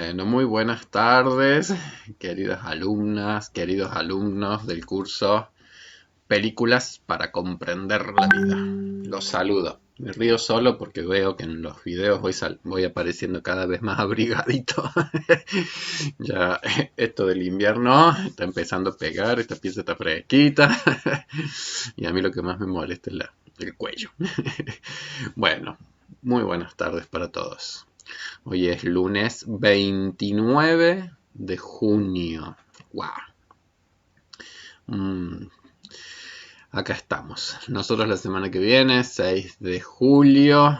Muy buenas tardes, queridas alumnas, queridos alumnos del curso Películas para comprender la vida. Los saludo. Me río solo porque veo que en los videos voy apareciendo cada vez más abrigadito. Ya esto del invierno está empezando a pegar, esta pieza está fresquita. Y a mí lo que más me molesta es el cuello. Bueno, muy buenas tardes para todos. Hoy es lunes 29 de junio. ¡Wow! Mm, Acá estamos. Nosotros la semana que viene, 6 de julio.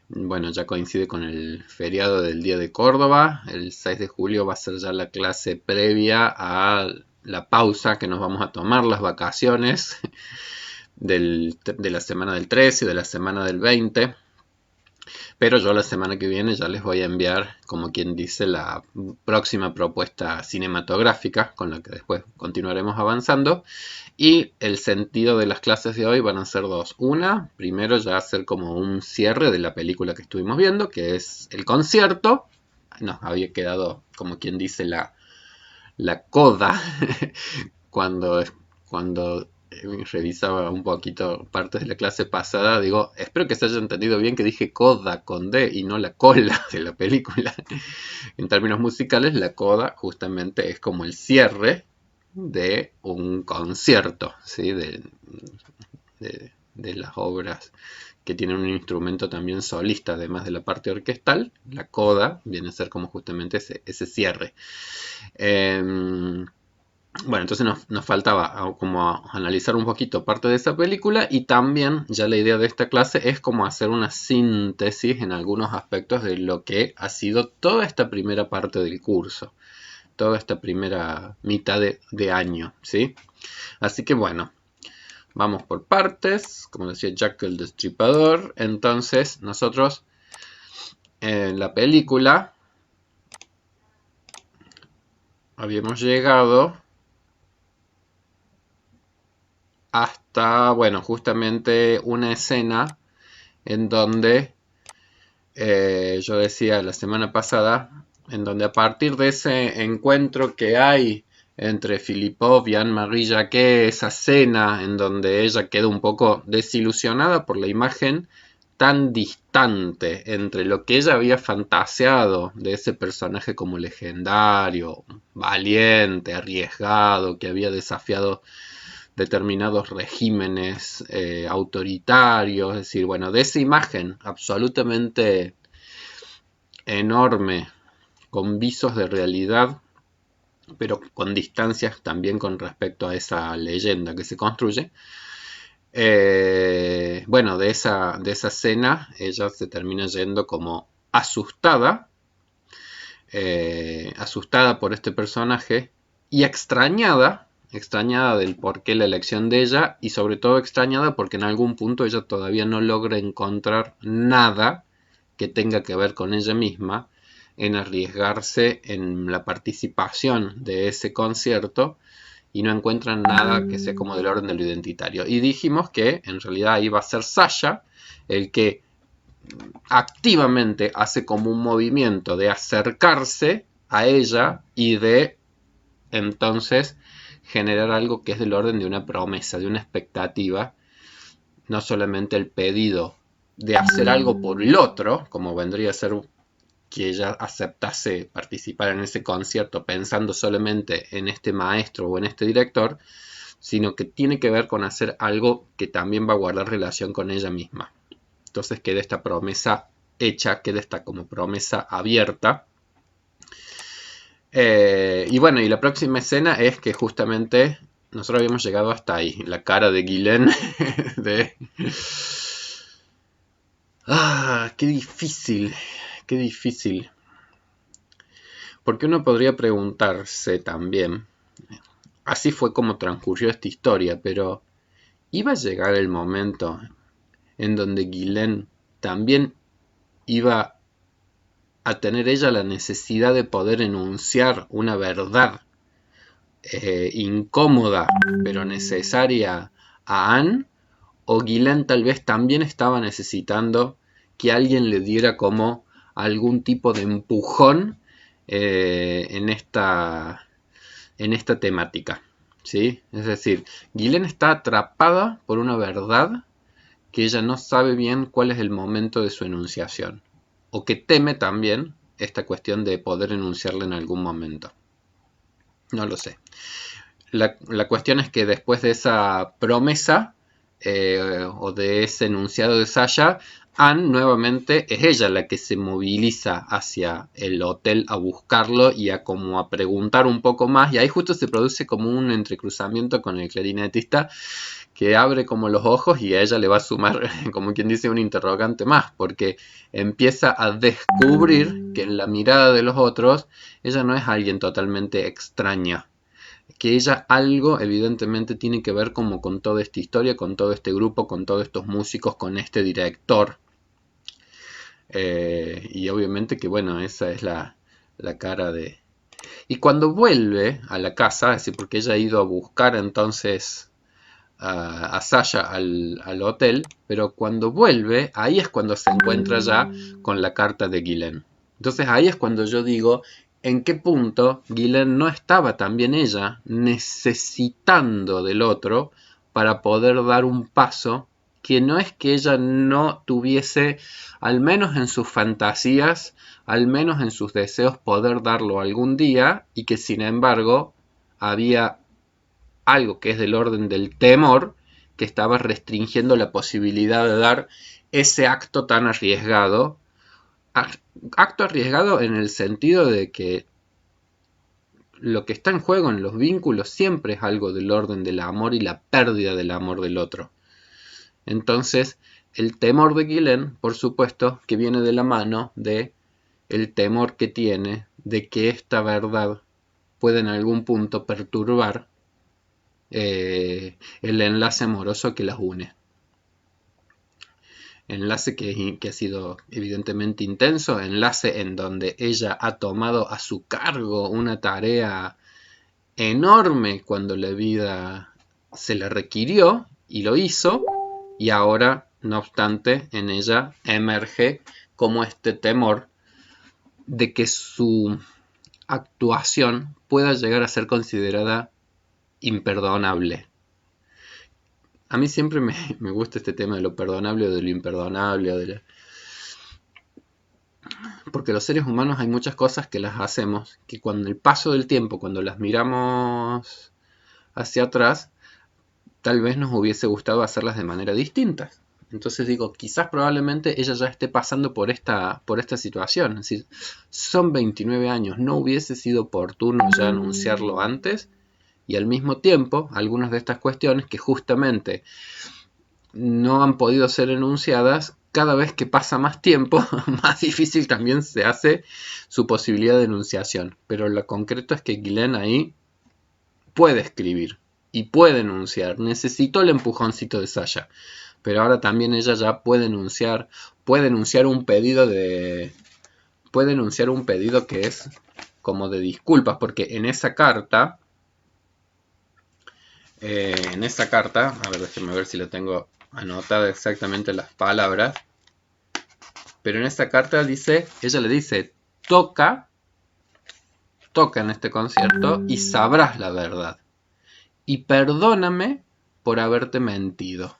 Bueno, ya coincide con el feriado del Día de Córdoba. El 6 de julio va a ser ya la clase previa a la pausa que nos vamos a tomar, las vacaciones de la semana del 13 y de la semana del 20. Pero yo la semana que viene ya les voy a enviar, como quien dice, la próxima propuesta cinematográfica con la que después continuaremos avanzando. Y el sentido de las clases de hoy van a ser dos. Una, primero ya hacer como un cierre de la película que estuvimos viendo, que es el concierto. Nos había quedado, como quien dice, la coda cuando, cuando revisaba un poquito partes de la clase pasada, digo, espero que se haya entendido bien que dije coda con D y no la cola de la película. En términos musicales, la coda justamente es como el cierre de un concierto, ¿sí? De las obras que tienen un instrumento también solista, además de la parte orquestal. La coda viene a ser como justamente ese cierre. Bueno, entonces nos faltaba como analizar un poquito parte de esa película y también ya la idea de esta clase es como hacer una síntesis en algunos aspectos de lo que ha sido toda esta primera parte del curso, toda esta primera mitad de año, ¿sí? Así que bueno, vamos por partes, como decía Jack el Destripador. Entonces nosotros en la película habíamos llegado hasta, bueno, justamente una escena en donde yo decía la semana pasada, en donde a partir de ese encuentro que hay entre Filipov y Anne-Marie Jacquet, esa cena en donde ella queda un poco desilusionada por la imagen tan distante entre lo que ella había fantaseado de ese personaje como legendario, valiente, arriesgado, que había desafiado determinados regímenes autoritarios, es decir, bueno, de esa imagen absolutamente enorme, con visos de realidad, pero con distancias también con respecto a esa leyenda que se construye. Bueno, de esa escena ella se termina yendo como asustada, asustada por este personaje y extrañada del por qué la elección de ella y sobre todo extrañada porque en algún punto ella todavía no logra encontrar nada que tenga que ver con ella misma en arriesgarse en la participación de ese concierto y no encuentran nada que sea como del orden de lo identitario. Y dijimos que en realidad iba a ser Sasha el que activamente hace como un movimiento de acercarse a ella y de entonces generar algo que es del orden de una promesa, de una expectativa, no solamente el pedido de hacer algo por el otro, como vendría a ser que ella aceptase participar en ese concierto pensando solamente en este maestro o en este director, sino que tiene que ver con hacer algo que también va a guardar relación con ella misma. Entonces queda esta promesa hecha, queda esta como promesa abierta. Y bueno, y la próxima escena es que justamente nosotros habíamos llegado hasta ahí, la cara de Guilén de... Ah, qué difícil, qué difícil. Porque uno podría preguntarse también, así fue como transcurrió esta historia, pero ¿iba a llegar el momento en donde Guilén también iba a tener ella la necesidad de poder enunciar una verdad incómoda pero necesaria a Anne? ¿O Guilén tal vez también estaba necesitando que alguien le diera como algún tipo de empujón en esta temática, ¿sí? Es decir, Ghislaine está atrapada por una verdad que ella no sabe bien cuál es el momento de su enunciación, o que teme también esta cuestión de poder enunciarla en algún momento. No lo sé. La cuestión es que después de esa promesa o de ese enunciado de Sasha, Anne nuevamente es ella la que se moviliza hacia el hotel a buscarlo y a como a preguntar un poco más, y ahí justo se produce como un entrecruzamiento con el clarinetista que abre como los ojos y a ella le va a sumar, como quien dice, un interrogante más, porque empieza a descubrir que en la mirada de los otros ella no es alguien totalmente extraña, que ella algo evidentemente tiene que ver como con toda esta historia, con todo este grupo, con todos estos músicos, con este director. Y obviamente que bueno, esa es la cara de... Y cuando vuelve a la casa, es decir, porque ella ha ido a buscar entonces a Sasha al hotel, pero cuando vuelve, ahí es cuando se encuentra ya con la carta de Ghislaine. Entonces ahí es cuando yo digo, ¿en qué punto Ghislaine no estaba también ella necesitando del otro para poder dar un paso que no es que ella no tuviese, al menos en sus fantasías, al menos en sus deseos, poder darlo algún día, y que sin embargo había algo que es del orden del temor que estaba restringiendo la posibilidad de dar ese acto tan arriesgado. Acto arriesgado en el sentido de que lo que está en juego en los vínculos siempre es algo del orden del amor y la pérdida del amor del otro. Entonces, el temor de Ghislaine, por supuesto, que viene de la mano de el temor que tiene de que esta verdad pueda en algún punto perturbar el enlace amoroso que las une. Enlace que ha sido evidentemente intenso, enlace en donde ella ha tomado a su cargo una tarea enorme cuando la vida se la requirió y lo hizo, y ahora, no obstante, en ella emerge como este temor de que su actuación pueda llegar a ser considerada imperdonable. A mí siempre me gusta este tema de lo perdonable o de lo imperdonable, porque los seres humanos hay muchas cosas que las hacemos, que con el paso del tiempo, cuando las miramos hacia atrás, tal vez nos hubiese gustado hacerlas de manera distinta. Entonces digo, quizás probablemente ella ya esté pasando por esta situación. Es decir, son 29 años, ¿no hubiese sido oportuno ya anunciarlo antes? Y al mismo tiempo, algunas de estas cuestiones que justamente no han podido ser enunciadas, cada vez que pasa más tiempo, más difícil también se hace su posibilidad de enunciación. Pero lo concreto es que Ghislaine ahí puede escribir y puede enunciar. Necesitó el empujoncito de Sasha, pero ahora también ella ya puede enunciar un pedido que es como de disculpas, porque en esa carta, a ver, déjenme ver si la tengo anotada exactamente las palabras, pero en esa carta ella le dice, toca en este concierto y sabrás la verdad, y perdóname por haberte mentido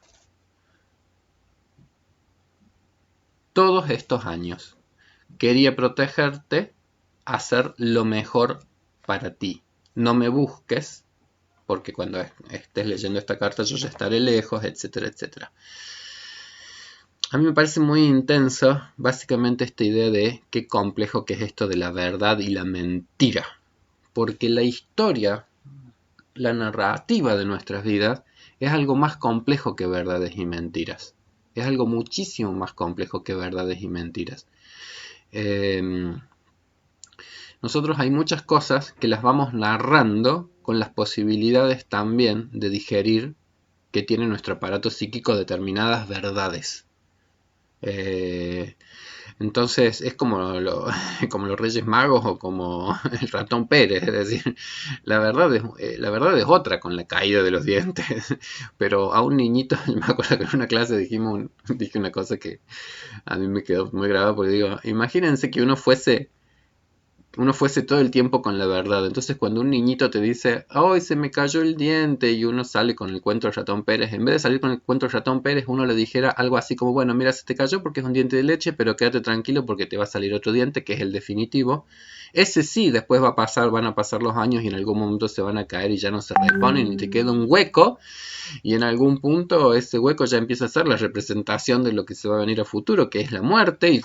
todos estos años. Quería protegerte, hacer lo mejor para ti. No me busques, porque cuando estés leyendo esta carta yo ya estaré lejos, etcétera, etcétera. A mí me parece muy intenso, básicamente, esta idea de qué complejo que es esto de la verdad y la mentira. Porque la historia, la narrativa de nuestras vidas, es algo más complejo que verdades y mentiras. Es algo muchísimo más complejo que verdades y mentiras. Nosotros hay muchas cosas que las vamos narrando con las posibilidades también de digerir que tiene nuestro aparato psíquico determinadas verdades. Entonces es como los Reyes Magos o como el ratón Pérez, es decir, la verdad es otra con la caída de los dientes, pero a un niñito, me acuerdo que en una clase dije una cosa que a mí me quedó muy grabada, porque digo, imagínense que uno fuese uno fuese todo el tiempo con la verdad. Entonces cuando un niñito te dice, ¡ay, se me cayó el diente! Y uno sale con el cuento del ratón Pérez, en vez de salir con el cuento del ratón Pérez, uno le dijera algo así como, bueno, mira, se te cayó porque es un diente de leche, pero quédate tranquilo porque te va a salir otro diente, que es el definitivo. Ese sí, después va a pasar, van a pasar los años y en algún momento se van a caer y ya no se reponen y te queda un hueco, y en algún punto ese hueco ya empieza a ser la representación de lo que se va a venir a futuro, que es la muerte, y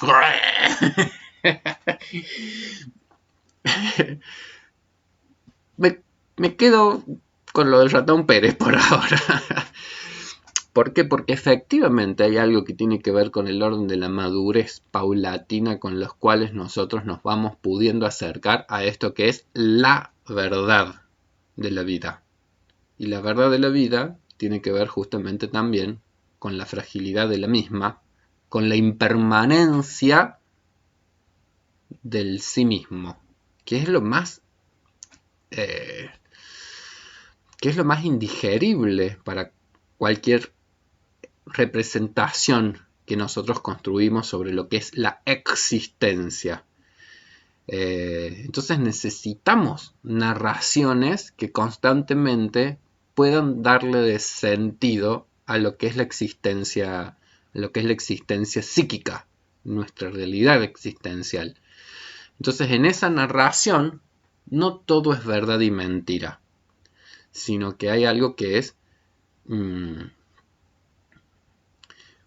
me, me quedo con lo del ratón Pérez por ahora. ¿Por qué? Porque efectivamente hay algo que tiene que ver con el orden de la madurez paulatina con los cuales nosotros nos vamos pudiendo acercar a esto que es la verdad de la vida. Y la verdad de la vida tiene que ver justamente también con la fragilidad de la misma, con la impermanencia del sí mismo, que es lo más eh, que es lo más indigerible para cualquier representación que nosotros construimos sobre lo que es la existencia. Entonces necesitamos narraciones que constantemente puedan darle de sentido a lo que es la existencia, psíquica, nuestra realidad existencial. Entonces en esa narración no todo es verdad y mentira, sino que hay algo que es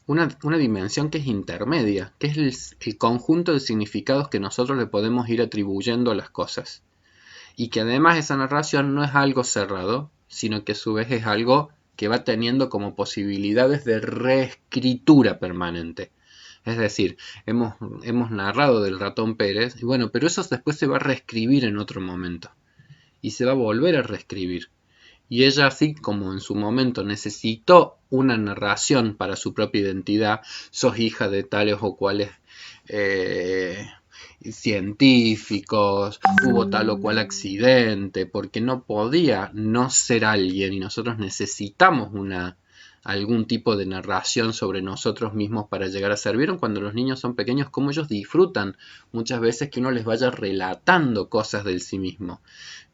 una dimensión que es intermedia, que es el conjunto de significados que nosotros le podemos ir atribuyendo a las cosas. Y que además esa narración no es algo cerrado, sino que a su vez es algo que va teniendo como posibilidades de reescritura permanente. Es decir, hemos narrado del ratón Pérez, y bueno, pero eso después se va a reescribir en otro momento. Y se va a volver a reescribir. Y ella, así como en su momento necesitó una narración para su propia identidad, sos hija de tales o cuales científicos, hubo tal o cual accidente, porque no podía no ser alguien y nosotros necesitamos algún tipo de narración sobre nosotros mismos para llegar a ser. ¿Vieron cuando los niños son pequeños cómo ellos disfrutan muchas veces que uno les vaya relatando cosas del sí mismo?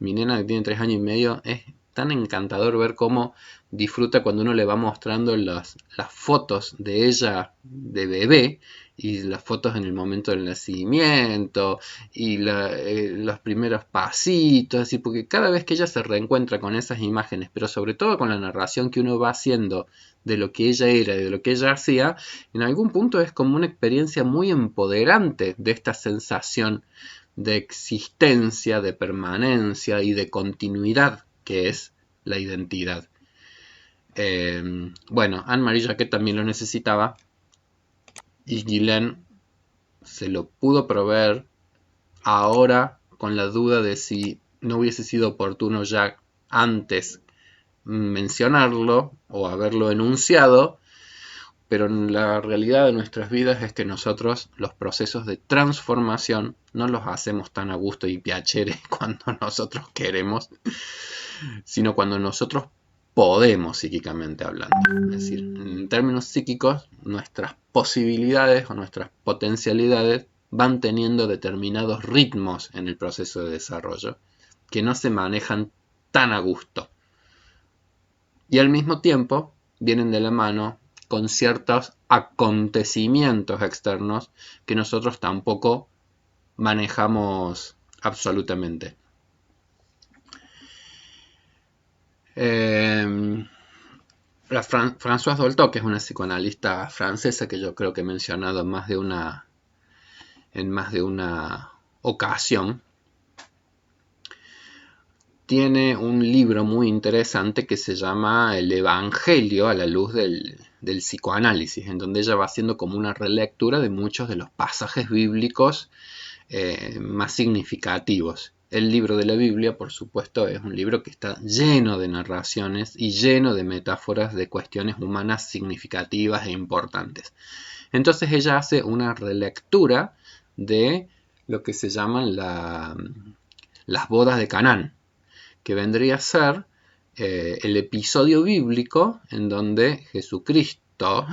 Mi nena que tiene 3 años y medio es tan encantador ver cómo disfruta cuando uno le va mostrando las fotos de ella de bebé y las fotos en el momento del nacimiento y los primeros pasitos, así, porque cada vez que ella se reencuentra con esas imágenes, pero sobre todo con la narración que uno va haciendo de lo que ella era y de lo que ella hacía, en algún punto es como una experiencia muy empoderante de esta sensación de existencia, de permanencia y de continuidad que es la identidad. Bueno, Anne-Marie Jacquet también lo necesitaba y Guylaine se lo pudo proveer ahora con la duda de si no hubiese sido oportuno ya antes mencionarlo o haberlo enunciado, pero la realidad de nuestras vidas es que nosotros los procesos de transformación no los hacemos tan a gusto y piacere cuando nosotros queremos, sino cuando nosotros podemos, psíquicamente hablando. Es decir, en términos psíquicos, nuestras posibilidades o nuestras potencialidades van teniendo determinados ritmos en el proceso de desarrollo que no se manejan tan a gusto. Y al mismo tiempo vienen de la mano con ciertos acontecimientos externos que nosotros tampoco manejamos absolutamente. Françoise Dolto, que es una psicoanalista francesa que yo creo que he mencionado en más de una ocasión, tiene un libro muy interesante que se llama El Evangelio a la luz del psicoanálisis, en donde ella va haciendo como una relectura de muchos de los pasajes bíblicos más significativos. El libro de la Biblia, por supuesto, es un libro que está lleno de narraciones y lleno de metáforas de cuestiones humanas significativas e importantes. Entonces ella hace una relectura de lo que se llaman las bodas de Canaán, que vendría a ser el episodio bíblico en donde Jesucristo,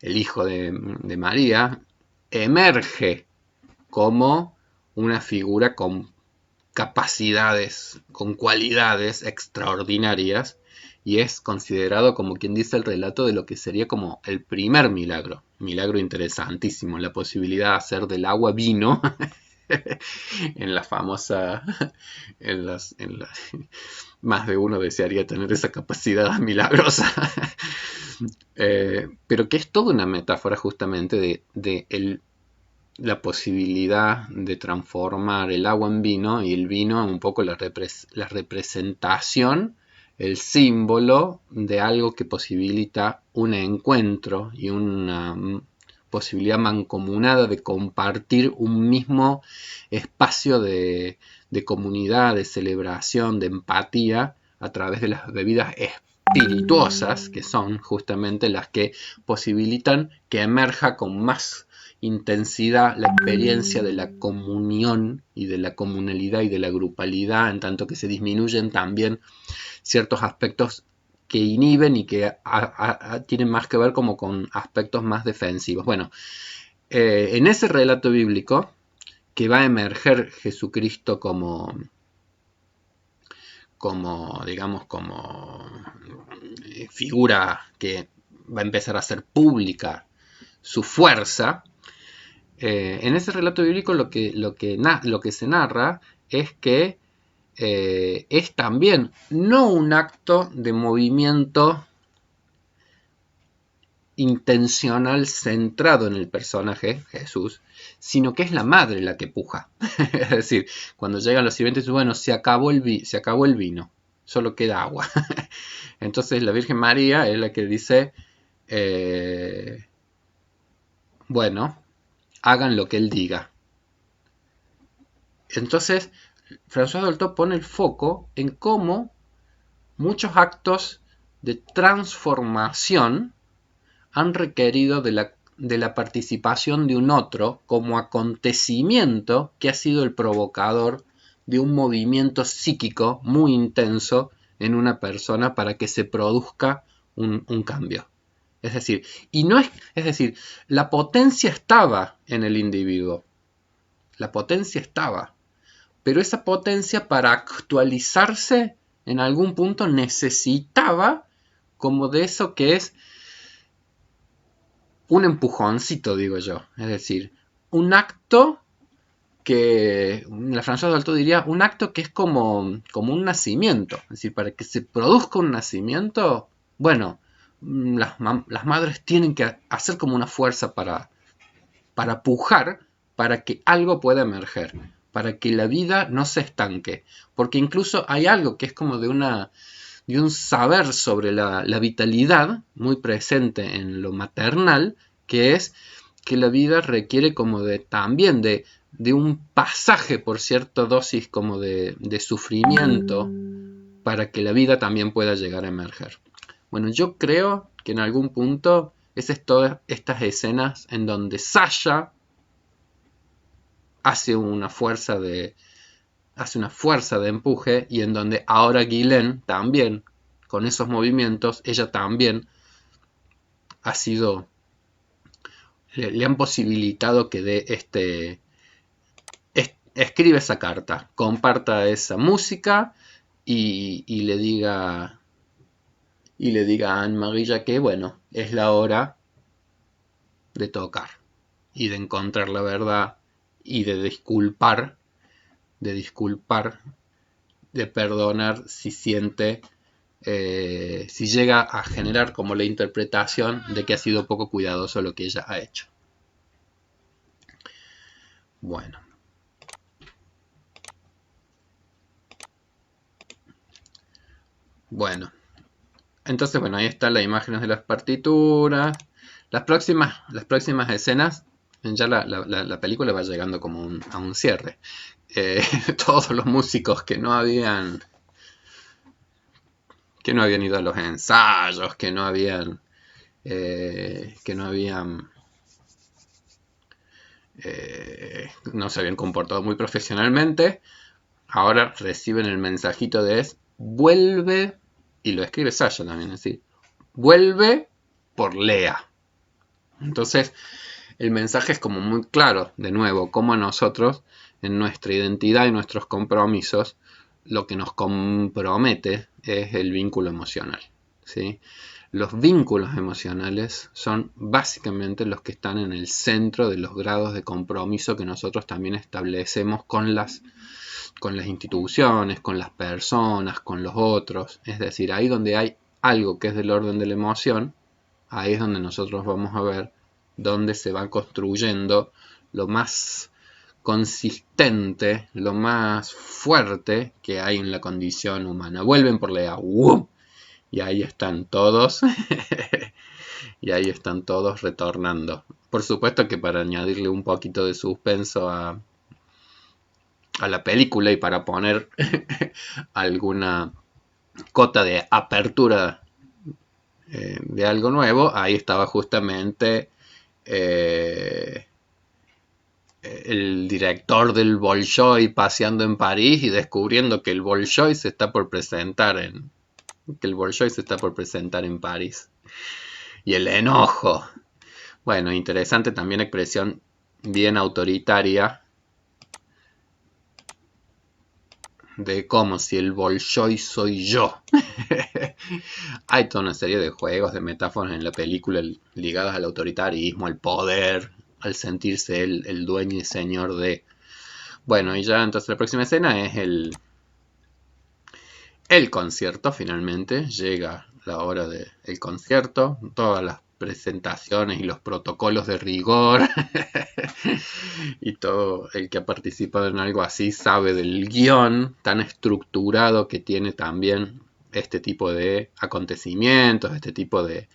el hijo de María, emerge como una figura con capacidades, con cualidades extraordinarias, y es considerado como quien dice el relato de lo que sería como el primer milagro. Milagro interesantísimo, la posibilidad de hacer del agua vino en la famosa, más de uno desearía tener esa capacidad milagrosa. Pero que es toda una metáfora justamente de la posibilidad de transformar el agua en vino, y el vino un poco la representación, el símbolo de algo que posibilita un encuentro y una posibilidad mancomunada de compartir un mismo espacio de comunidad, de celebración, de empatía a través de las bebidas espirituosas, que son justamente las que posibilitan que emerja con más intensidad la experiencia de la comunión y de la comunalidad y de la grupalidad, en tanto que se disminuyen también ciertos aspectos que inhiben y que tienen más que ver como con aspectos más defensivos. Bueno, en ese relato bíblico que va a emerger Jesucristo como digamos, como figura que va a empezar a hacer pública su fuerza, en ese relato bíblico lo que se narra es que es también no un acto de movimiento intencional centrado en el personaje Jesús, sino que es la madre la que puja. Es decir, cuando llegan los sirvientes, bueno, se acabó el vino, solo queda agua. Entonces la Virgen María es la que dice, bueno, hagan lo que él diga. Entonces, François Dolto pone el foco en cómo muchos actos de transformación han requerido de la participación de un otro como acontecimiento que ha sido el provocador de un movimiento psíquico muy intenso en una persona para que se produzca un cambio. Es decir, la potencia estaba en el individuo. La potencia estaba. Pero esa potencia, para actualizarse en algún punto, necesitaba como de eso que es un empujoncito, digo yo. Es decir, un acto que, la François Dolto diría, un acto que es como un nacimiento. Es decir, para que se produzca un nacimiento, bueno, las madres tienen que hacer como una fuerza para pujar, para que algo pueda emerger, para que la vida no se estanque. Porque incluso hay algo que es como de un saber sobre la vitalidad muy presente en lo maternal, que es que la vida requiere como también de un pasaje por cierta dosis como de sufrimiento para que la vida también pueda llegar a emerger. Bueno, yo creo que en algún punto es todas estas escenas en donde Sasha hace una fuerza de empuje, y en donde ahora Guylaine también, con esos movimientos, ella también ha sido, le han posibilitado que dé escribe esa carta, comparta esa música y le diga a Anne-Marie que bueno, es la hora de tocar y de encontrar la verdad y de disculpar, de perdonar si siente, si llega a generar como la interpretación de que ha sido poco cuidadoso lo que ella ha hecho. Bueno. Bueno. Entonces, bueno, ahí están las imágenes de las partituras. Las próximas escenas, ya la película va llegando como a un cierre. Todos los músicos que no habían ido a los ensayos, que no se habían comportado muy profesionalmente, ahora reciben el mensajito de vuelve, y lo escribe Sasha también, es decir, vuelve por Lea. Entonces el mensaje es como muy claro, de nuevo, como nosotros en nuestra identidad y nuestros compromisos, lo que nos compromete es el vínculo emocional, ¿sí? Los vínculos emocionales son básicamente los que están en el centro de los grados de compromiso que nosotros también establecemos con las instituciones, con las personas, con los otros. Es decir, ahí donde hay algo que es del orden de la emoción, ahí es donde nosotros vamos a ver dónde se va construyendo lo más consistente, lo más fuerte que hay en la condición humana. Vuelven por la ¡wum! Y ahí están todos. Y ahí están todos retornando. Por supuesto que para añadirle un poquito de suspenso a la película y para poner alguna cota de apertura de algo nuevo, ahí estaba justamente el director del Bolshoi paseando en París y descubriendo que el Bolshoi se está por presentar en París. Y el enojo. Bueno, interesante también expresión bien autoritaria de cómo si el Bolshoi soy yo. Hay toda una serie de juegos, de metáforas en la película ligadas al autoritarismo, al poder, al sentirse el dueño y señor de... Bueno, y ya entonces la próxima escena es el concierto. Finalmente llega la hora del concierto, todas las presentaciones y los protocolos de rigor y todo el que ha participado en algo así sabe del guión tan estructurado que tiene también este tipo de acontecimientos, este tipo de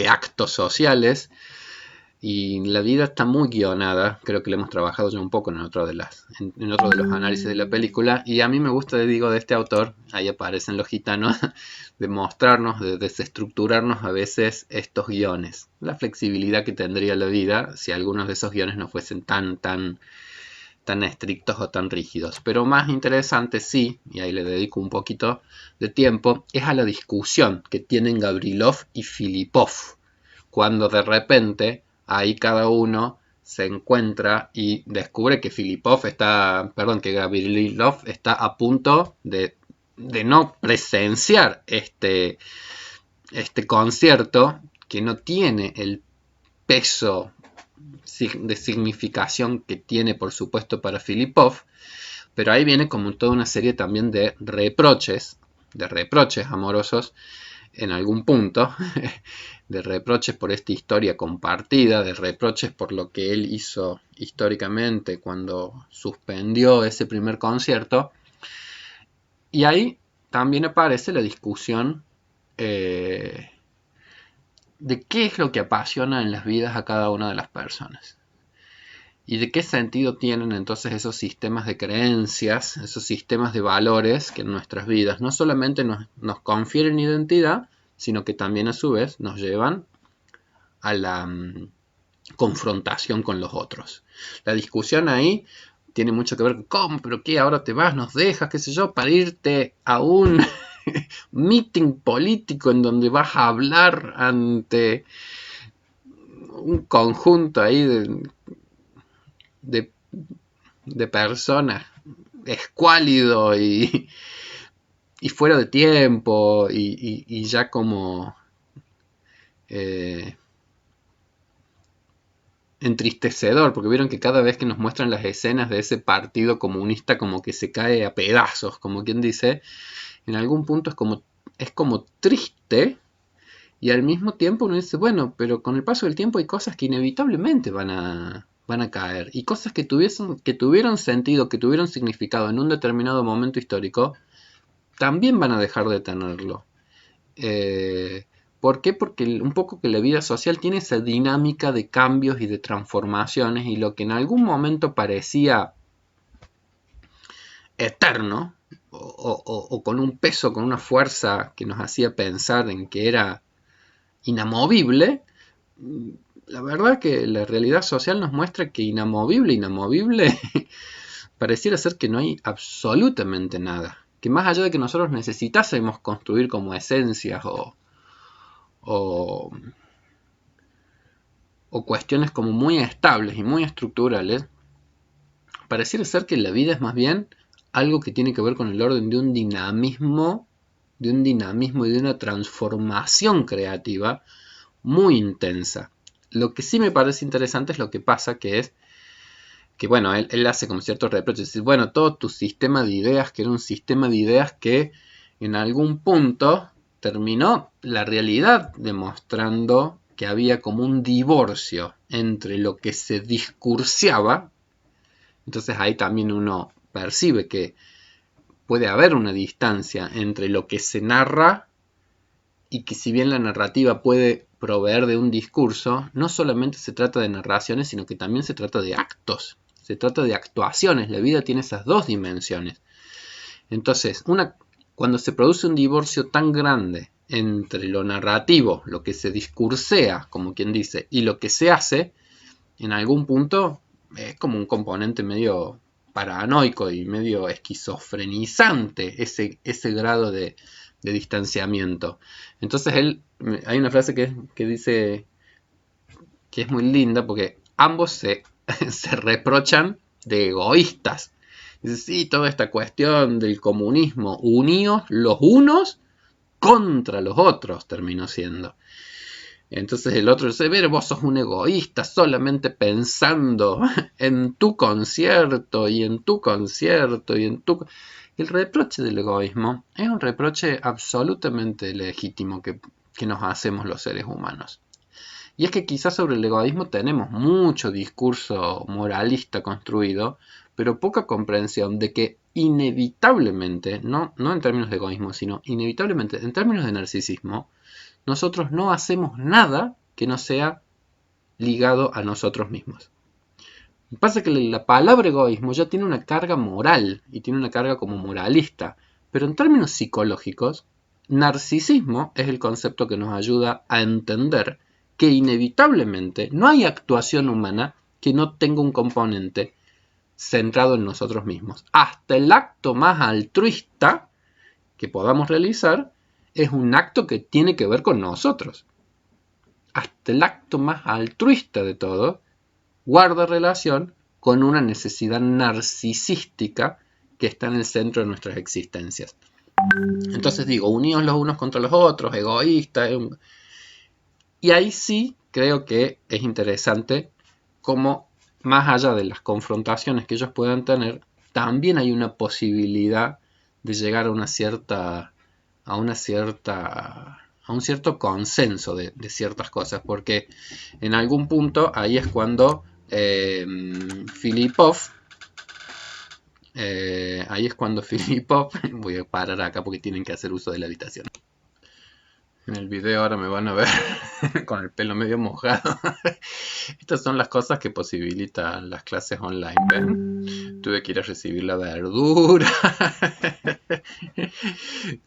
actos sociales. Y la vida está muy guionada, creo que lo hemos trabajado ya un poco en otro de los análisis de la película, y a mí me gusta, digo, de este autor, ahí aparecen los gitanos, de mostrarnos, de desestructurarnos a veces estos guiones, la flexibilidad que tendría la vida si algunos de esos guiones no fuesen tan estrictos o tan rígidos. Pero más interesante sí, y ahí le dedico un poquito de tiempo, es a la discusión que tienen Gavrilov y Filipov, cuando de repente ahí cada uno se encuentra y descubre que que Gavrilov está a punto de no presenciar este concierto que no tiene el peso de significación que tiene, por supuesto, para Filipov, pero ahí viene como toda una serie también de reproches amorosos en algún punto, de reproches por esta historia compartida, de reproches por lo que él hizo históricamente cuando suspendió ese primer concierto. Y ahí también aparece la discusión de qué es lo que apasiona en las vidas a cada una de las personas. ¿Y de qué sentido tienen entonces esos sistemas de creencias, esos sistemas de valores que en nuestras vidas no solamente nos confieren identidad, sino que también a su vez nos llevan a la confrontación con los otros? La discusión ahí tiene mucho que ver con cómo, pero qué, ahora te vas, nos dejas, qué sé yo, para irte a un meeting político en donde vas a hablar ante un conjunto ahí de personas escuálido y fuera de tiempo y ya como entristecedor, porque vieron que cada vez que nos muestran las escenas de ese partido comunista como que se cae a pedazos, como quien dice, en algún punto es como triste. Y al mismo tiempo uno dice, bueno, pero con el paso del tiempo hay cosas que inevitablemente van a caer. Y cosas que tuvieron sentido, que tuvieron significado en un determinado momento histórico, también van a dejar de tenerlo. ¿Por qué? Porque un poco que la vida social tiene esa dinámica de cambios y de transformaciones, y lo que en algún momento parecía eterno, o con un peso, con una fuerza que nos hacía pensar en que era inamovible, la verdad que la realidad social nos muestra que inamovible, pareciera ser que no hay absolutamente nada. Que más allá de que nosotros necesitásemos construir como esencias o o cuestiones como muy estables y muy estructurales, pareciera ser que la vida es más bien algo que tiene que ver con el orden de un dinamismo y de una transformación creativa muy intensa. Lo que sí me parece interesante es lo que pasa, que es que, bueno, él hace como ciertos reproches, dice, bueno, todo tu sistema de ideas, que era un sistema de ideas que en algún punto terminó la realidad demostrando que había como un divorcio entre lo que se discursiaba. Entonces ahí también uno percibe que puede haber una distancia entre lo que se narra y que, si bien la narrativa puede proveer de un discurso, no solamente se trata de narraciones, sino que también se trata de actos, se trata de actuaciones. La vida tiene esas dos dimensiones. Entonces, cuando se produce un divorcio tan grande entre lo narrativo, lo que se discursea, como quien dice, y lo que se hace, en algún punto es como un componente medio paranoico y medio esquizofrenizante ese grado de distanciamiento. Entonces hay una frase que dice que es muy linda porque ambos se reprochan de egoístas. Dice, sí, toda esta cuestión del comunismo, unidos los unos contra los otros, terminó siendo. Entonces el otro dice, pero vos sos un egoísta solamente pensando en tu concierto y en tu concierto y en tu... El reproche del egoísmo es un reproche absolutamente legítimo que nos hacemos los seres humanos. Y es que quizás sobre el egoísmo tenemos mucho discurso moralista construido, pero poca comprensión de que inevitablemente, no en términos de egoísmo, sino inevitablemente en términos de narcisismo, nosotros no hacemos nada que no sea ligado a nosotros mismos. Pasa que la palabra egoísmo ya tiene una carga moral y tiene una carga como moralista, pero en términos psicológicos, narcisismo es el concepto que nos ayuda a entender que inevitablemente no hay actuación humana que no tenga un componente centrado en nosotros mismos. Hasta el acto más altruista que podamos realizar es un acto que tiene que ver con nosotros. Hasta el acto más altruista de todo guarda relación con una necesidad narcisística que está en el centro de nuestras existencias. Entonces digo, unidos los unos contra los otros, egoístas. Y ahí sí creo que es interesante cómo, más allá de las confrontaciones que ellos puedan tener, también hay una posibilidad de llegar a un cierto consenso de ciertas cosas, porque en algún punto ahí es cuando Filipov, voy a parar acá porque tienen que hacer uso de la habitación. En el video ahora me van a ver con el pelo medio mojado. Estas son las cosas que posibilitan las clases online, ¿ven? Tuve que ir a recibir la verdura.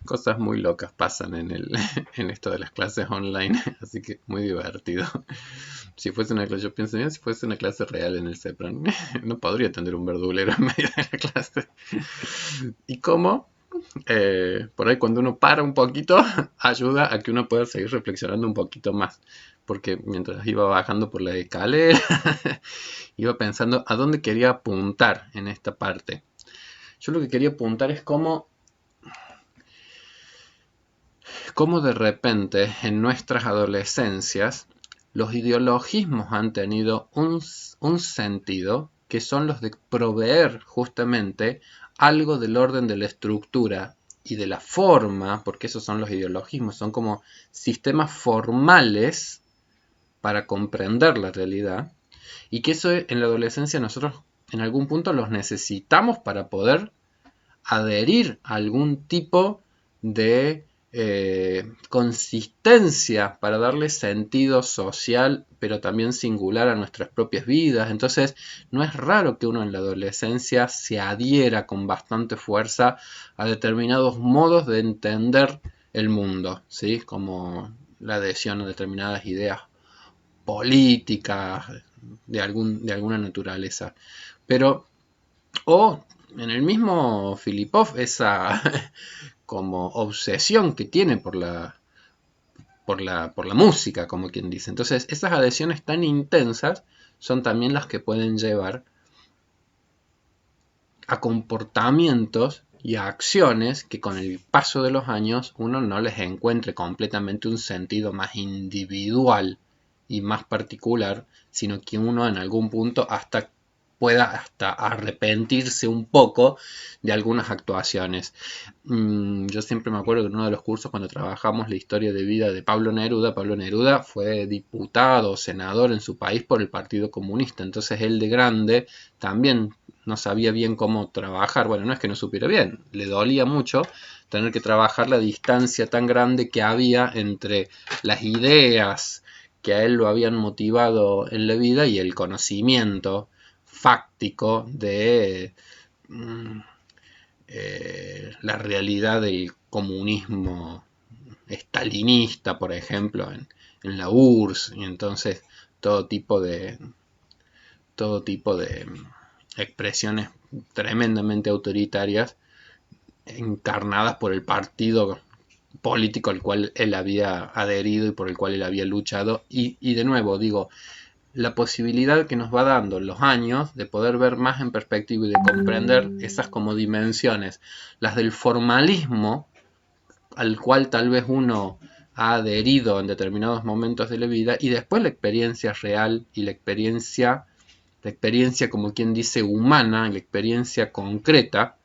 Cosas muy locas pasan en esto de las clases online, así que muy divertido. Si fuese una clase, yo pienso, si fuese una clase real en el CEPRAN, no podría tener un verdulero en medio de la clase. ¿Y cómo? Por ahí cuando uno para un poquito, ayuda a que uno pueda seguir reflexionando un poquito más. Porque mientras iba bajando por la escalera, iba pensando a dónde quería apuntar en esta parte. Yo lo que quería apuntar es cómo de repente en nuestras adolescencias los ideologismos han tenido un sentido que son los de proveer justamente algo del orden de la estructura y de la forma, porque esos son los ideologismos, son como sistemas formales para comprender la realidad, y que eso en la adolescencia nosotros en algún punto los necesitamos para poder adherir a algún tipo de consistencia, para darle sentido social, pero también singular a nuestras propias vidas. Entonces, no es raro que uno en la adolescencia se adhiera con bastante fuerza a determinados modos de entender el mundo, ¿sí? Como la adhesión a determinadas ideas políticas de alguna naturaleza. Pero, o en el mismo Filipov, esa como obsesión que tiene por por la música, como quien dice. Entonces, esas adhesiones tan intensas son también las que pueden llevar a comportamientos y a acciones que con el paso de los años uno no les encuentre completamente un sentido más individual y más particular, sino que uno en algún punto pueda hasta arrepentirse un poco de algunas actuaciones. Yo siempre me acuerdo que en uno de los cursos, cuando trabajamos la historia de vida de Pablo Neruda fue diputado, senador en su país por el Partido Comunista. Entonces él de grande también no sabía bien cómo trabajar. Bueno, no es que no supiera bien, le dolía mucho tener que trabajar la distancia tan grande que había entre las ideas que a él lo habían motivado en la vida y el conocimiento fáctico de la realidad del comunismo estalinista, por ejemplo, en la URSS, y entonces todo tipo de expresiones tremendamente autoritarias encarnadas por el partido político al cual él había adherido y por el cual él había luchado. Y de nuevo digo, la posibilidad que nos va dando los años de poder ver más en perspectiva y de comprender esas como dimensiones, las del formalismo al cual tal vez uno ha adherido en determinados momentos de la vida, y después la experiencia real y la experiencia como quien dice humana, la experiencia concreta,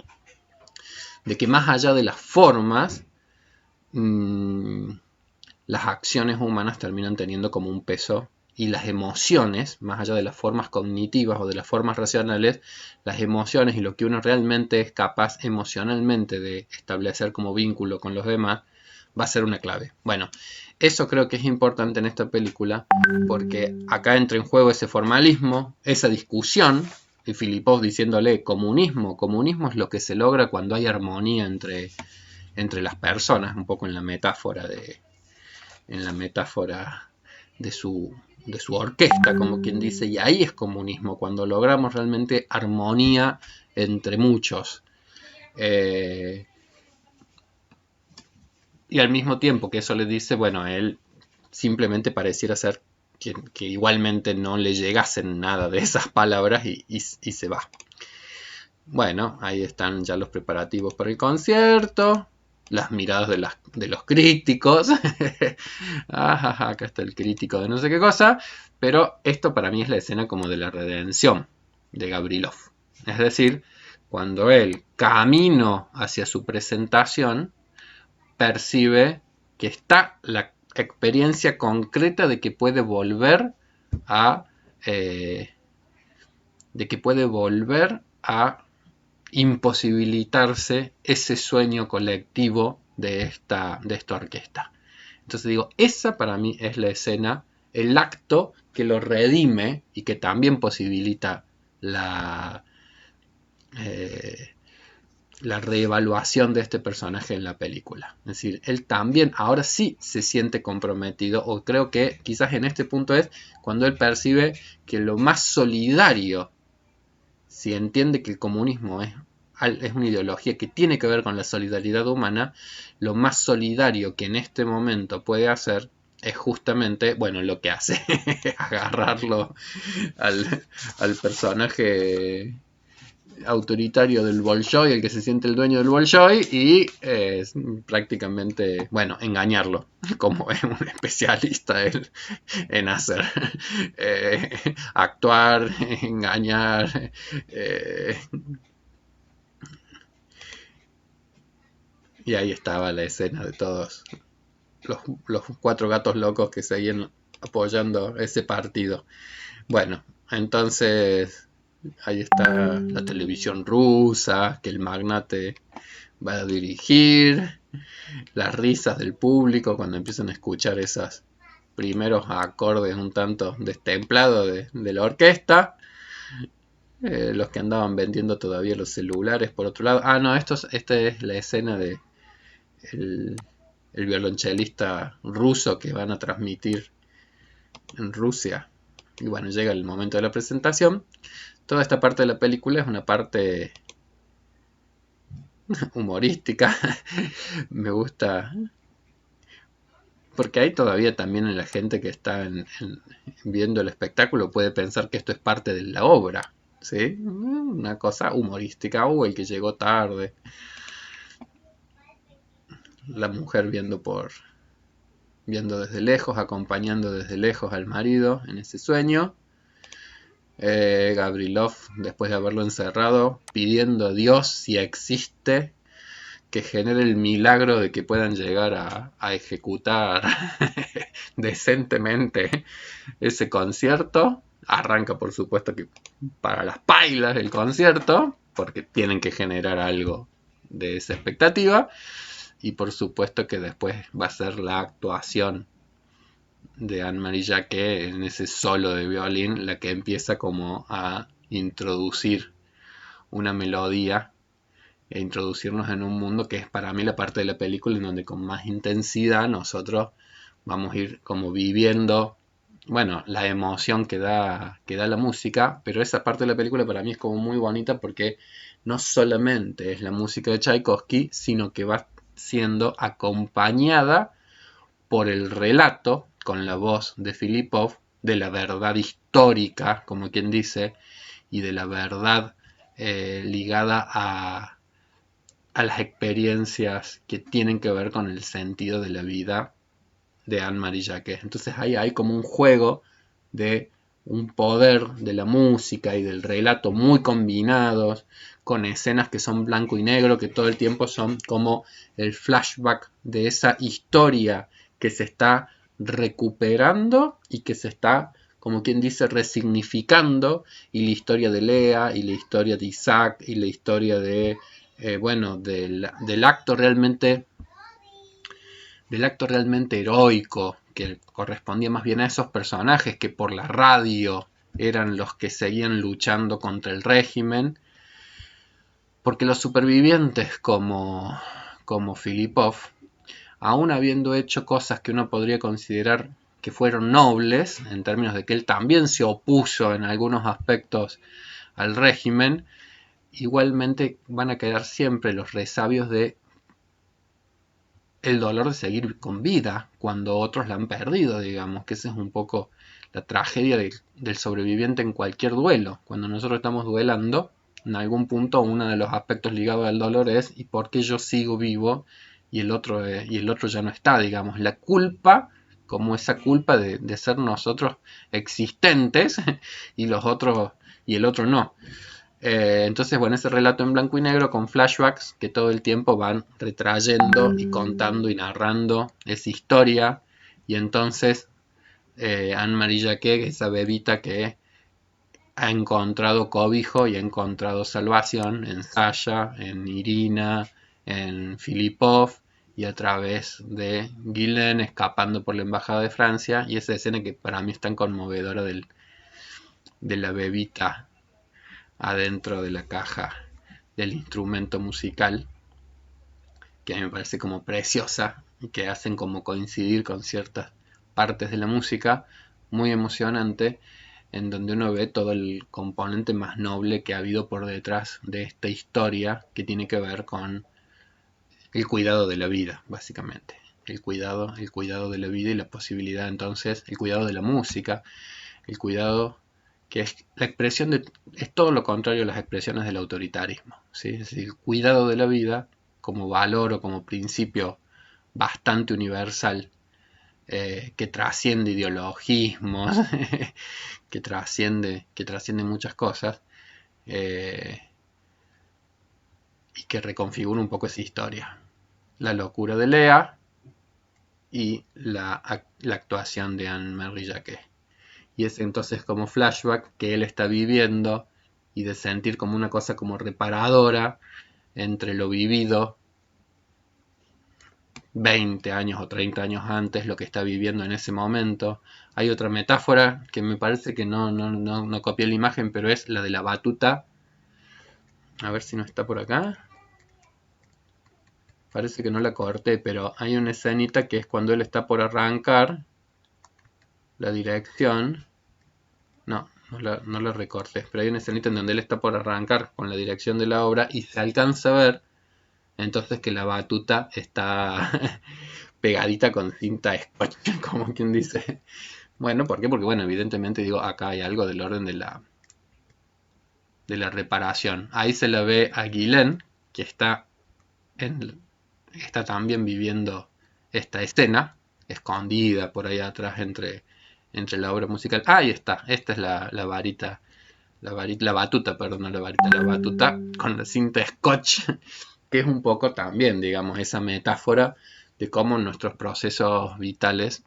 de que más allá de las formas, las acciones humanas terminan teniendo como un peso, y las emociones, más allá de las formas cognitivas o de las formas racionales, las emociones y lo que uno realmente es capaz emocionalmente de establecer como vínculo con los demás, va a ser una clave. Bueno, eso creo que es importante en esta película, porque acá entra en juego ese formalismo, esa discusión, y Filipov diciéndole comunismo es lo que se logra cuando hay armonía entre las personas, un poco en la metáfora de su orquesta, como quien dice, y ahí es comunismo, cuando logramos realmente armonía entre muchos. Y al mismo tiempo que eso le dice, bueno, a él simplemente pareciera ser que igualmente no le llegasen nada de esas palabras y se va. Bueno, ahí están ya los preparativos para el concierto, las miradas de los críticos. Acá está el crítico de no sé qué cosa. Pero esto para mí es la escena como de la redención de Gavrilov. Es decir, cuando él, camino hacia su presentación, percibe que está la experiencia concreta de que puede volver a imposibilitarse ese sueño colectivo de esta orquesta. Entonces digo, esa para mí es la escena, el acto que lo redime y que también posibilita la reevaluación de este personaje en la película. Es decir, él también ahora sí se siente comprometido, o creo que quizás en este punto es cuando él percibe que lo más solidario, si entiende que el comunismo es una ideología que tiene que ver con la solidaridad humana, lo más solidario que en este momento puede hacer es justamente, bueno, lo que hace, agarrarlo al personaje autoritario del Bolshoi, el que se siente el dueño del Bolshoi, y prácticamente, bueno, engañarlo, como es un especialista él en hacer. Actuar, engañar, y ahí estaba la escena de todos los cuatro gatos locos que seguían apoyando ese partido. Bueno, entonces ahí está la televisión rusa que el magnate va a dirigir, las risas del público cuando empiezan a escuchar esos primeros acordes un tanto destemplados de la orquesta, los que andaban vendiendo todavía los celulares por otro lado. No, esta es la escena de el violonchelista ruso que van a transmitir en Rusia. Y bueno, llega el momento de la presentación. Toda esta parte de la película es una parte humorística. Me gusta Porque ahí todavía también la gente que está viendo el espectáculo puede pensar que esto es parte de la obra, ¿sí? Una cosa humorística, o el que llegó tarde, la mujer viendo desde lejos, acompañando desde lejos al marido en ese sueño. Gavrilov, después de haberlo encerrado, pidiendo a Dios, si existe, que genere el milagro de que puedan llegar a ejecutar decentemente ese concierto. Arranca, por supuesto, que para las pailas el concierto, porque tienen que generar algo de esa expectativa. Y por supuesto que después va a ser la actuación de Anne-Marie Jacquet en ese solo de violín, la que empieza como a introducir una melodía e introducirnos en un mundo que es para mí la parte de la película en donde con más intensidad nosotros vamos a ir como viviendo, bueno, la emoción que da la música, pero esa parte de la película para mí es como muy bonita porque no solamente es la música de Tchaikovsky, sino que va siendo acompañada por el relato con la voz de Filipov de la verdad histórica, como quien dice, y de la verdad ligada a las experiencias que tienen que ver con el sentido de la vida de Anne-Marie Jacquet. Entonces ahí hay como un juego de un poder de la música y del relato muy combinados, con escenas que son blanco y negro, que todo el tiempo son como el flashback de esa historia que se está recuperando y que se está, como quien dice, resignificando, y la historia de Lea, y la historia de Isaac, y la historia de, bueno, del acto realmente heroico que correspondía más bien a esos personajes que por la radio eran los que seguían luchando contra el régimen, porque los supervivientes como Filipov, aún habiendo hecho cosas que uno podría considerar que fueron nobles, en términos de que él también se opuso en algunos aspectos al régimen, igualmente van a quedar siempre los resabios de el dolor de seguir con vida cuando otros la han perdido, digamos, que esa es un poco la tragedia del sobreviviente en cualquier duelo. Cuando nosotros estamos duelando, en algún punto uno de los aspectos ligados al dolor es ¿y por qué yo sigo vivo y el otro ya no está? Digamos, la culpa, como esa culpa de ser nosotros existentes y los otros y el otro no. Entonces, bueno, ese relato en blanco y negro con flashbacks que todo el tiempo van retrayendo y contando y narrando esa historia. Y entonces Anne-Marie Jacquet, esa bebita que ha encontrado cobijo y ha encontrado salvación en Sasha, en Irina, en Filipov y a través de Guylaine escapando por la embajada de Francia. Y esa escena que para mí es tan conmovedora de la bebita adentro de la caja del instrumento musical, que a mí me parece como preciosa y que hacen como coincidir con ciertas partes de la música, muy emocionante, en donde uno ve todo el componente más noble que ha habido por detrás de esta historia que tiene que ver con el cuidado de la vida, básicamente. El cuidado de la vida y la posibilidad entonces, el cuidado de la música, el cuidado que es la expresión de, es todo lo contrario a las expresiones del autoritarismo, ¿sí? Es decir, el cuidado de la vida como valor o como principio bastante universal, que trasciende ideologismos, que trasciende muchas cosas, eh, y que reconfigura un poco esa historia. La locura de Lea y la actuación de Anne-Marie Jacquet. Y es entonces como flashback que él está viviendo y de sentir como una cosa como reparadora entre lo vivido 20 años o 30 años antes, lo que está viviendo en ese momento. Hay otra metáfora que me parece que no copié la imagen, pero es la de la batuta. A ver si no está por acá. Parece que no la corté, pero hay una escenita que es cuando él está por arrancar la dirección. No la recorté, pero hay una escenita en donde él está por arrancar con la dirección de la obra y se alcanza a ver entonces que la batuta está pegadita con cinta scotch, como quien dice. Bueno, ¿por qué? Porque, bueno, evidentemente, digo, acá hay algo del orden de la reparación. Ahí se la ve a Guylaine, que está también viviendo esta escena, escondida por ahí atrás entre la obra musical. Ahí está, esta es la varita, la batuta, perdón, no la varita, la batuta con la cinta scotch, que es un poco también, digamos, esa metáfora de cómo nuestros procesos vitales,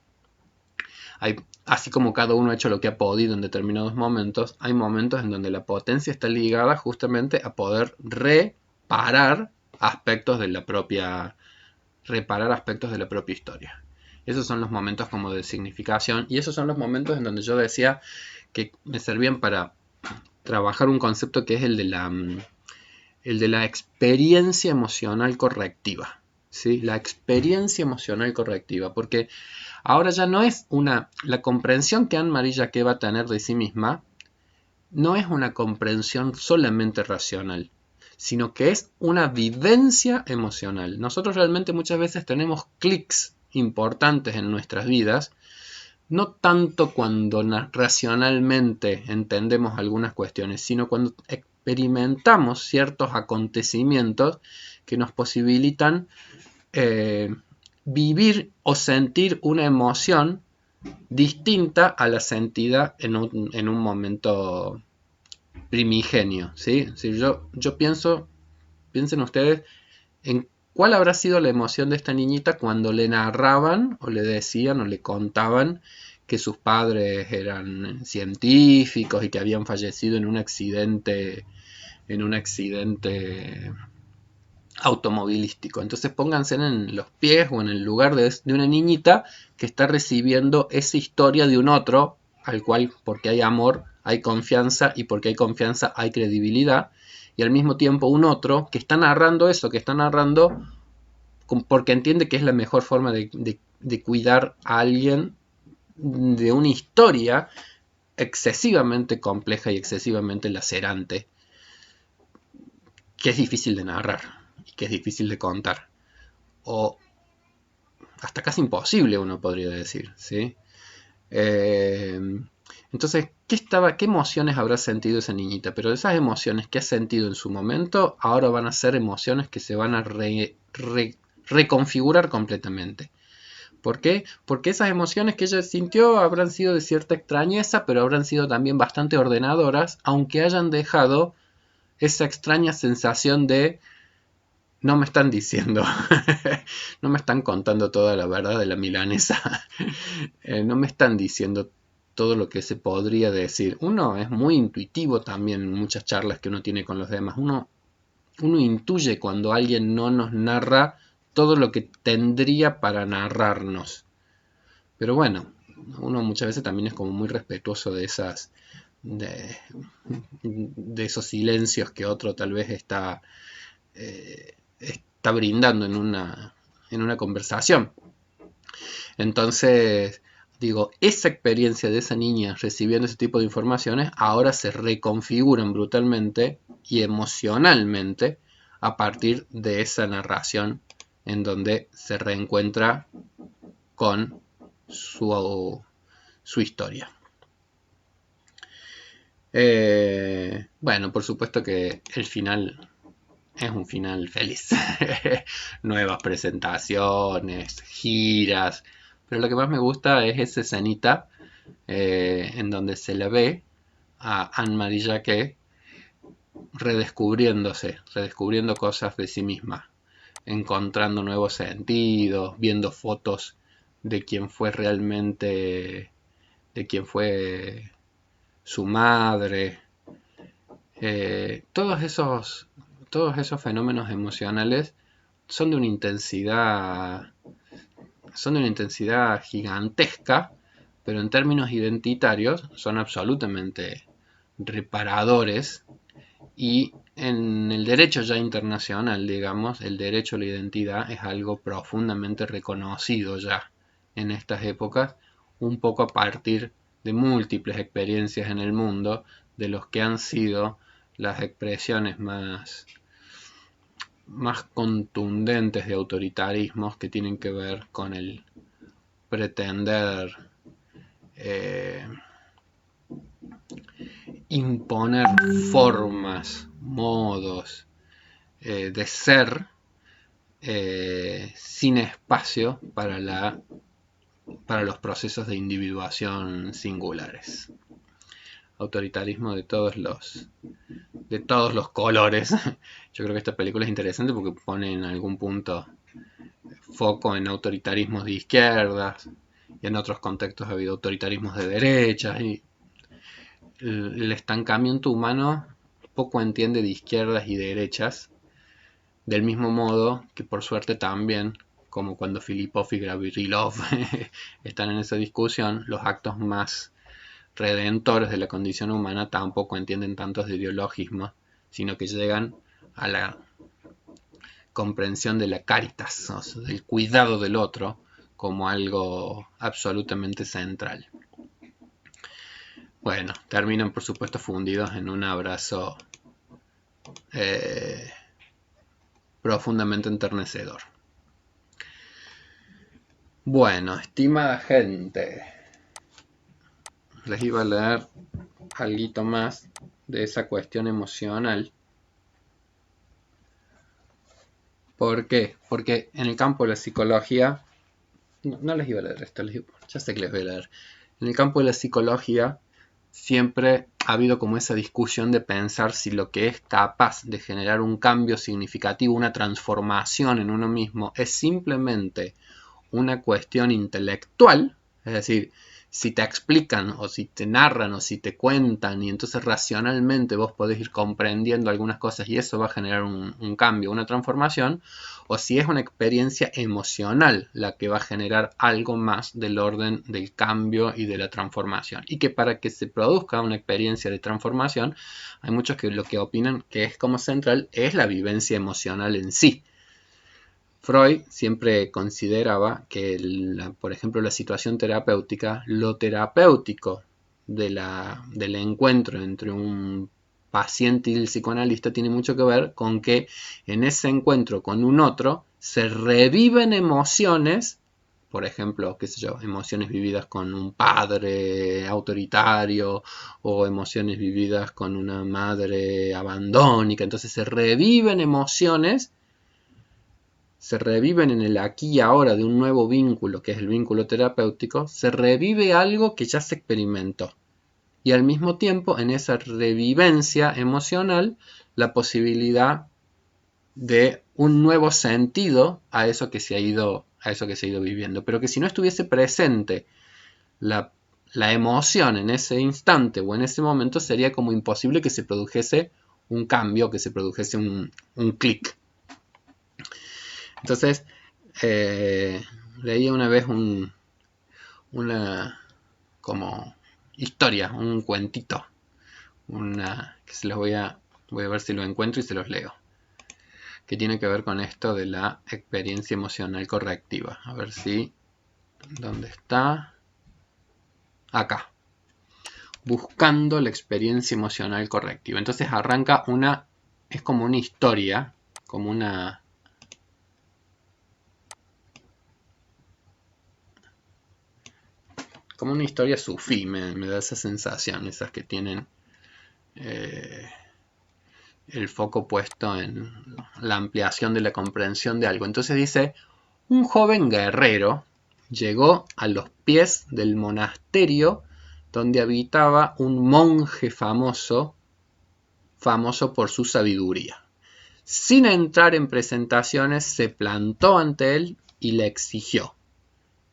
así como cada uno ha hecho lo que ha podido en determinados momentos, hay momentos en donde la potencia está ligada justamente a poder reparar aspectos de la propia historia. Esos son los momentos como de significación, y esos son los momentos en donde yo decía que me servían para trabajar un concepto que es el de la experiencia emocional correctiva. ¿Sí? La experiencia emocional correctiva, porque ahora ya no es la comprensión que Anne-Marie Jacquet va a tener de sí misma, no es una comprensión solamente racional, sino que es una vivencia emocional. Nosotros realmente muchas veces tenemos clics importantes en nuestras vidas, no tanto cuando racionalmente entendemos algunas cuestiones, sino cuando experimentamos ciertos acontecimientos que nos posibilitan vivir o sentir una emoción distinta a la sentida en un momento primigenio, ¿sí? Si yo piensen ustedes en cuál habrá sido la emoción de esta niñita cuando le narraban o le decían o le contaban que sus padres eran científicos y que habían fallecido en un accidente automovilístico. Entonces pónganse en los pies o en el lugar de una niñita que está recibiendo esa historia de un otro, al cual, porque hay amor, hay confianza, y porque hay confianza hay credibilidad, y al mismo tiempo un otro que está narrando eso, que está narrando porque entiende que es la mejor forma de cuidar a alguien de una historia excesivamente compleja y excesivamente lacerante, que es difícil de narrar y que es difícil de contar, o hasta casi imposible, uno podría decir, ¿sí? Entonces, ¿qué emociones habrá sentido esa niñita? Pero esas emociones que ha sentido en su momento, ahora van a ser emociones que se van a reconfigurar completamente. ¿Por qué? Porque esas emociones que ella sintió habrán sido de cierta extrañeza, pero habrán sido también bastante ordenadoras, aunque hayan dejado esa extraña sensación de no me están diciendo, no me están contando toda la verdad de la milanesa, no me están diciendo todo lo que se podría decir. Uno es muy intuitivo también en muchas charlas que uno tiene con los demás. Uno intuye cuando alguien no nos narra todo lo que tendría para narrarnos. Pero bueno, uno muchas veces también es como muy respetuoso de de esos silencios que otro tal vez está brindando en una conversación. Entonces, digo, esa experiencia de esa niña recibiendo ese tipo de informaciones ahora se reconfiguran brutalmente y emocionalmente a partir de esa narración en donde se reencuentra con su historia. Bueno, por supuesto que el final es un final feliz. Nuevas presentaciones, giras. Pero lo que más me gusta es esa escenita en donde se la ve a Anne-Marie Jacquet redescubriendo cosas de sí misma, encontrando nuevos sentidos, viendo fotos de quién fue realmente, de quién fue su madre. Todos esos fenómenos emocionales son de una intensidad gigantesca, pero en términos identitarios son absolutamente reparadores, y en el derecho ya internacional, digamos, el derecho a la identidad es algo profundamente reconocido ya en estas épocas, un poco a partir de múltiples experiencias en el mundo de los que han sido las expresiones más más contundentes de autoritarismos que tienen que ver con el pretender imponer formas, modos de ser sin espacio para los procesos de individuación singulares. Autoritarismo de todos los colores. Yo creo que esta película es interesante porque pone en algún punto foco en autoritarismos de izquierdas y en otros contextos ha habido autoritarismos de derechas, y el estancamiento humano poco entiende de izquierdas y derechas, del mismo modo que por suerte también, como cuando Filipov y Gavrilov están en esa discusión, los actos más redentores de la condición humana tampoco entienden tantos de ideologismo, sino que llegan a la comprensión de la caritas, o sea, del cuidado del otro, como algo absolutamente central. Bueno, terminan por supuesto fundidos en un abrazo profundamente enternecedor. Bueno, estimada gente, les iba a leer algo más de esa cuestión emocional. ¿Por qué? Porque en el campo de la psicología, no les iba a leer esto, ya sé que les voy a leer. En el campo de la psicología siempre ha habido como esa discusión de pensar si lo que es capaz de generar un cambio significativo, una transformación en uno mismo, es simplemente una cuestión intelectual, es decir, si te explican o si te narran o si te cuentan y entonces racionalmente vos podés ir comprendiendo algunas cosas y eso va a generar un cambio, una transformación, o si es una experiencia emocional la que va a generar algo más del orden del cambio y de la transformación. Y que para que se produzca una experiencia de transformación, hay muchos que lo que opinan que es como central es la vivencia emocional en sí. Freud siempre consideraba que, por ejemplo, la situación terapéutica, lo terapéutico del encuentro entre un paciente y el psicoanalista tiene mucho que ver con que en ese encuentro con un otro se reviven emociones, por ejemplo, qué sé yo, emociones vividas con un padre autoritario o emociones vividas con una madre abandónica. Entonces se reviven emociones, se reviven en el aquí y ahora de un nuevo vínculo, que es el vínculo terapéutico, se revive algo que ya se experimentó. Y al mismo tiempo, en esa revivencia emocional, la posibilidad de un nuevo sentido a eso que se ha ido viviendo. Pero que si no estuviese presente la emoción en ese instante o en ese momento, sería como imposible que se produjese un cambio, que se produjese un clic. Entonces, leía una vez una como historia, un cuentito, que se los voy a ver si lo encuentro y se los leo, que tiene que ver con esto de la experiencia emocional correctiva. A ver si, ¿dónde está? Acá. Buscando la experiencia emocional correctiva. Entonces arranca es como una historia, como una historia sufí, me da esa sensación, esas que tienen el foco puesto en la ampliación de la comprensión de algo. Entonces dice, un joven guerrero llegó a los pies del monasterio donde habitaba un monje famoso por su sabiduría. Sin entrar en presentaciones, se plantó ante él y le exigió: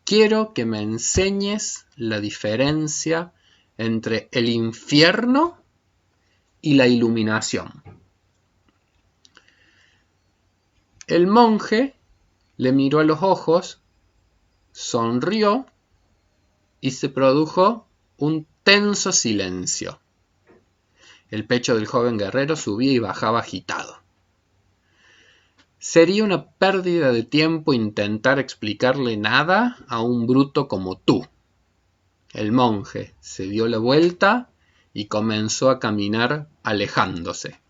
quiero que me enseñes la diferencia entre el infierno y la iluminación. El monje le miró a los ojos, sonrió y se produjo un tenso silencio. El pecho del joven guerrero subía y bajaba agitado. Sería una pérdida de tiempo intentar explicarle nada a un bruto como tú. El monje se dio la vuelta y comenzó a caminar alejándose.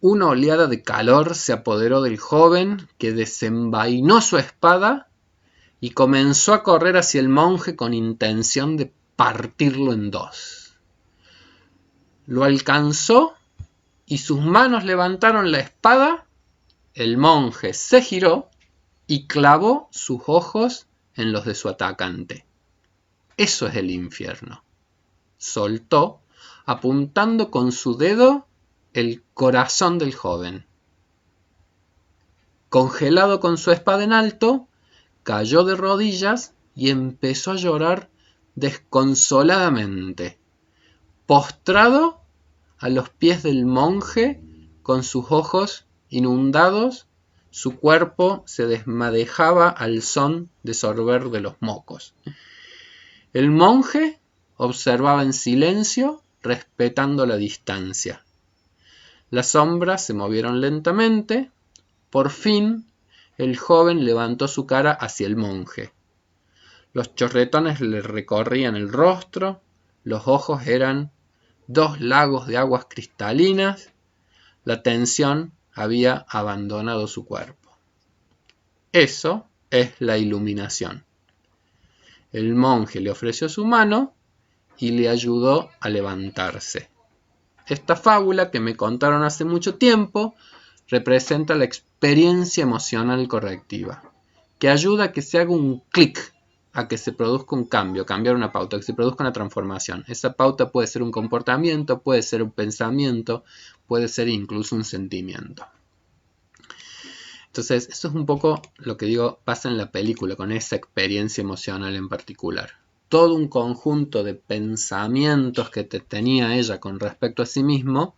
una oleada de calor se apoderó del joven, que desenvainó su espada y comenzó a correr hacia el monje con intención de partirlo en dos. Lo alcanzó y sus manos levantaron la espada. El monje se giró y clavó sus ojos en los de su atacante. Eso es el infierno. Soltó, apuntando con su dedo el corazón del joven. Congelado con su espada en alto, cayó de rodillas y empezó a llorar desconsoladamente, postrado a los pies del monje, con sus ojos inundados. Su cuerpo se desmadejaba al son de sorber de los mocos. El monje observaba en silencio, respetando la distancia. Las sombras se movieron lentamente. Por fin, el joven levantó su cara hacia el monje. Los chorretones le recorrían el rostro, los ojos eran 2 lagos de aguas cristalinas, la tensión había abandonado su cuerpo. Eso es la iluminación. El monje le ofreció su mano y le ayudó a levantarse. Esta fábula, que me contaron hace mucho tiempo, representa la experiencia emocional correctiva, que ayuda a que se haga un clic, a que se produzca un cambio, cambiar una pauta, que se produzca una transformación. Esa pauta puede ser un comportamiento, puede ser un pensamiento, puede ser incluso un sentimiento. Entonces, eso es un poco lo que digo, pasa en la película, con esa experiencia emocional en particular. Todo un conjunto de pensamientos que tenía ella con respecto a sí mismo,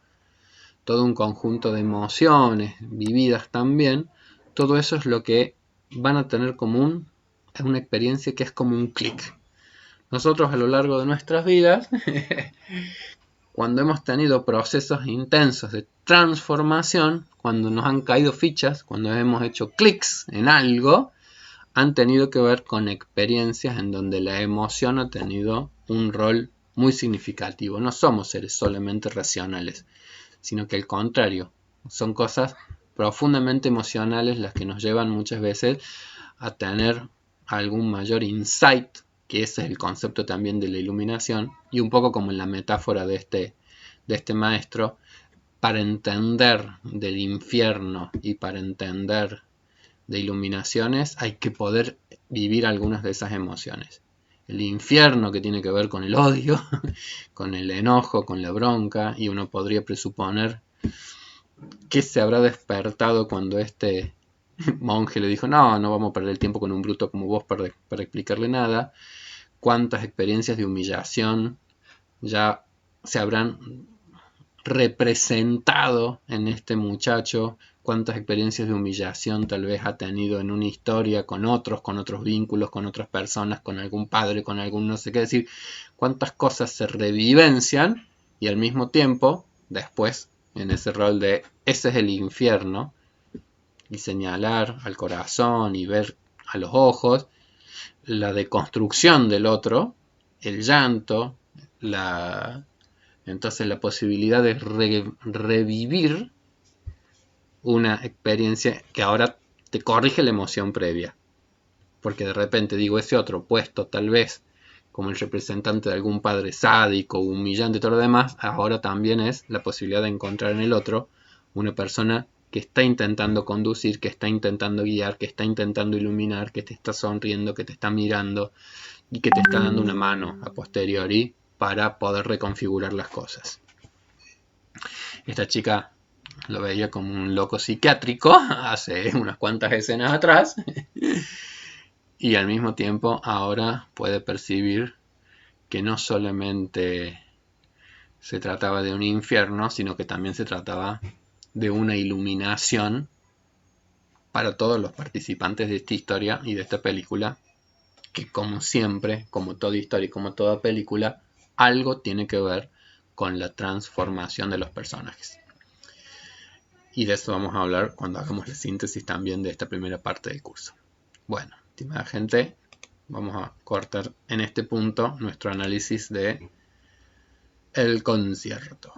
todo un conjunto de emociones vividas también, todo eso es lo que van a tener común, es una experiencia que es como un clic. Nosotros a lo largo de nuestras vidas, cuando hemos tenido procesos intensos de transformación, cuando nos han caído fichas, cuando hemos hecho clics en algo, han tenido que ver con experiencias en donde la emoción ha tenido un rol muy significativo. No somos seres solamente racionales, sino que al contrario, son cosas profundamente emocionales las que nos llevan muchas veces a tener algún mayor insight, que ese es el concepto también de la iluminación, y un poco como en la metáfora de este maestro, para entender del infierno y para entender de iluminaciones hay que poder vivir algunas de esas emociones. El infierno, que tiene que ver con el odio, con el enojo, con la bronca, y uno podría presuponer que se habrá despertado cuando este monje le dijo: no vamos a perder el tiempo con un bruto como vos para explicarle nada. Cuántas experiencias de humillación ya se habrán representado en este muchacho, cuántas experiencias de humillación tal vez ha tenido en una historia con otros vínculos, con otras personas, con algún padre, con algún no sé qué, decir, cuántas cosas se revivencian y al mismo tiempo, después, en ese rol de ese es el infierno, y señalar al corazón y ver a los ojos, la deconstrucción del otro, el llanto, entonces la posibilidad de revivir una experiencia que ahora te corrige la emoción previa. Porque de repente digo, ese otro puesto tal vez como el representante de algún padre sádico, humillante y todo lo demás, ahora también es la posibilidad de encontrar en el otro una persona que está intentando conducir, que está intentando guiar, que está intentando iluminar, que te está sonriendo, que te está mirando y que te está dando una mano a posteriori para poder reconfigurar las cosas. Esta chica lo veía como un loco psiquiátrico hace unas cuantas escenas atrás y al mismo tiempo ahora puede percibir que no solamente se trataba de un infierno, sino que también se trataba de una iluminación para todos los participantes de esta historia y de esta película, que como siempre, como toda historia y como toda película, algo tiene que ver con la transformación de los personajes. Y de eso vamos a hablar cuando hagamos la síntesis también de esta primera parte del curso. Bueno, estimada gente, vamos a cortar en este punto nuestro análisis de El Concierto.